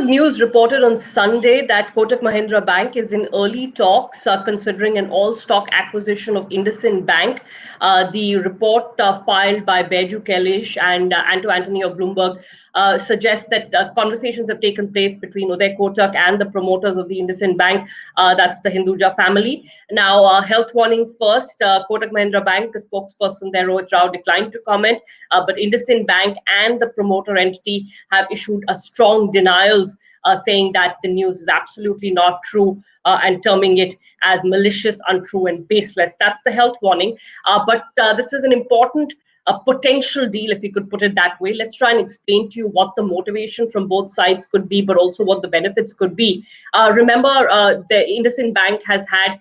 Bloomberg News reported on Sunday that Kotak Mahindra Bank is in early talks considering an all-stock acquisition of IndusInd Bank. The report filed by Baiju Kailash and Anto Anthony of Bloomberg suggests that conversations have taken place between Uday Kotak and the promoters of the IndusInd Bank. That's the Hinduja family. Now, health warning first. Kotak Mahindra Bank, the spokesperson there, Rohit Rao, declined to comment, but IndusInd Bank and the promoter entity have issued a strong denials, saying that the news is absolutely not true, and terming it as malicious, untrue, and baseless. That's the health warning. But this is an important potential deal, if you could put it that way. Let's try and explain to you what the motivation from both sides could be, but also what the benefits could be. Remember, the IndusInd Bank has had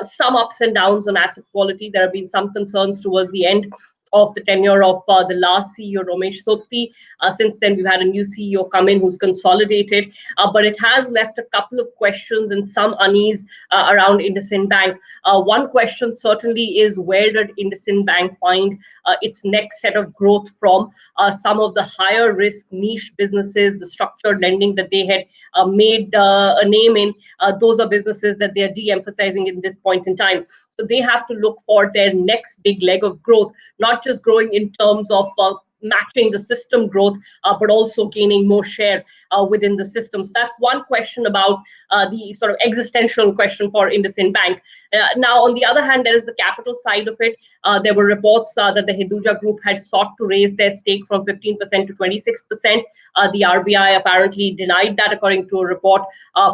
some ups and downs on asset quality. There have been some concerns towards the end of the tenure of the last CEO, Ramesh Sopti. Since then, we've had a new CEO come in who's consolidated, but it has left a couple of questions and some unease around IndusInd Bank. One question certainly is, where did IndusInd Bank find its next set of growth from? Some of the higher risk niche businesses, the structured lending that they had made a name in, those are businesses that they are de-emphasizing in this point in time. So they have to look for their next big leg of growth, not just growing in terms of matching the system growth, but also gaining more share within the system. So that's one question about the sort of existential question for IndusInd Bank. Now, on the other hand, there is the capital side of it. There were reports that the Hinduja Group had sought to raise their stake from 15% to 26%. The RBI apparently denied that, according to a report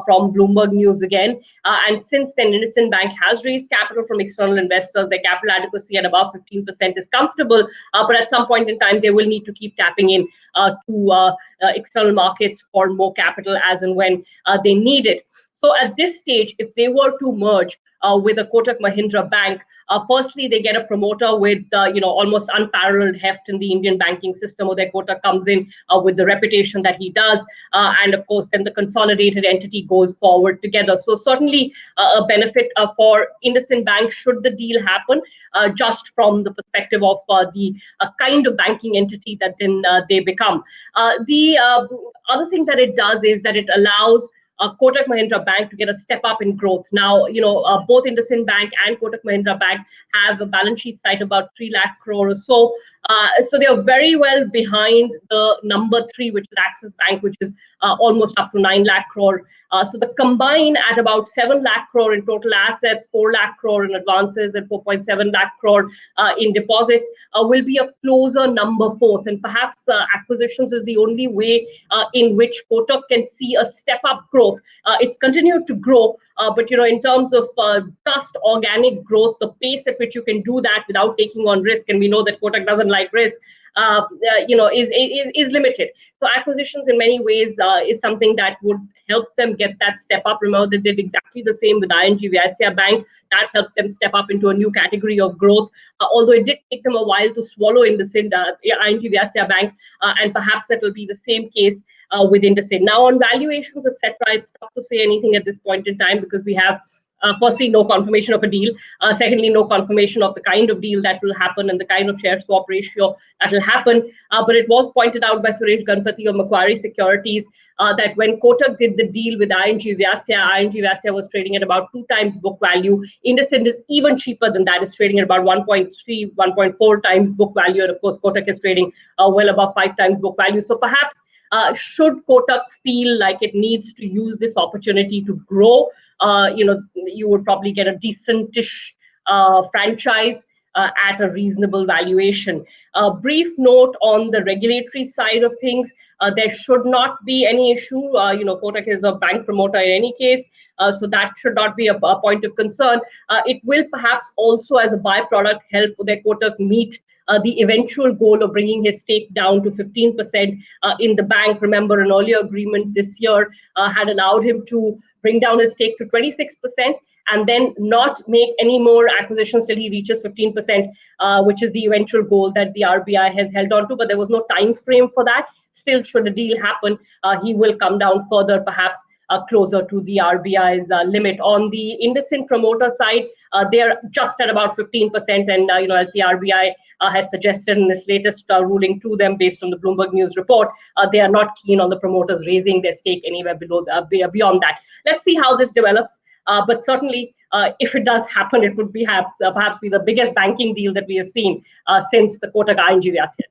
from Bloomberg News again. And since then, IndusInd Bank has raised capital from external investors. Their capital adequacy at above 15% is comfortable, but at some point in time, they will need to keep tapping in to external markets for more capital as and when they need it. So at this stage, if they were to merge with a Kotak Mahindra Bank, firstly, they get a promoter with almost unparalleled heft in the Indian banking system. Uday Kotak comes in with the reputation that he does, and of course, then the consolidated entity goes forward together. So certainly a benefit for IndusInd Bank should the deal happen, just from the perspective of the kind of banking entity that then they become. The other thing that it does is that it allows Kotak Mahindra Bank to get a step up in growth. Now, both IndusInd Bank and Kotak Mahindra Bank have a balance sheet size about 3 lakh crore or so. So they are very well behind the number 3, which is Axis Bank, which is almost up to 9 lakh crore. So the combine at about 7 lakh crore in total assets, 4 lakh crore in advances, and 4.7 lakh crore in deposits will be a closer number 4th. And perhaps acquisitions is the only way in which Kotak can see a step up growth. It's continued to grow, but in terms of just organic growth, the pace at which you can do that without taking on risk, and we know that Kotak doesn't like risk, is limited. So acquisitions in many ways is something that would help them get that step up. Remember, they did exactly the same with ING Vysya Bank. That helped them step up into a new category of growth, although it did take them a while to swallow in the ING Vysya Bank, and perhaps that will be the same case with IndusInd. Now, on valuations, etc., it's tough to say anything at this point in time because we have firstly, no confirmation of a deal. Secondly, no confirmation of the kind of deal that will happen and the kind of share swap ratio that will happen. But it was pointed out by Suresh Ganapathy of Macquarie Securities that when Kotak did the deal with ING Vysya was trading at about 2 times book value. IndusInd is even cheaper than that. It's trading at about 1.3, 1.4 times book value. And of course, Kotak is trading well above 5 times book value. So perhaps should Kotak feel like it needs to use this opportunity to grow, you would probably get a decentish franchise at a reasonable valuation. A brief note on the regulatory side of things. There should not be any issue. Kotak is a bank promoter in any case, so that should not be a point of concern. It will perhaps also, as a byproduct, help Uday Kotak meet the eventual goal of bringing his stake down to 15% in the bank. Remember, an earlier agreement this year had allowed him to bring down his stake to 26% and then not make any more acquisitions till he reaches 15%, which is the eventual goal that the RBI has held on to. But there was no time frame for that. Still, should a deal happen, he will come down further, perhaps closer to the RBI's limit. On the IndusInd promoter side, they are just at about 15%, and as the RBI has suggested in this latest ruling to them based on the Bloomberg News report, they are not keen on the promoters raising their stake anywhere below beyond that. Let's see how this develops. But certainly, if it does happen, it would be perhaps be the biggest banking deal that we have seen since the Kotak ING Vyas hit.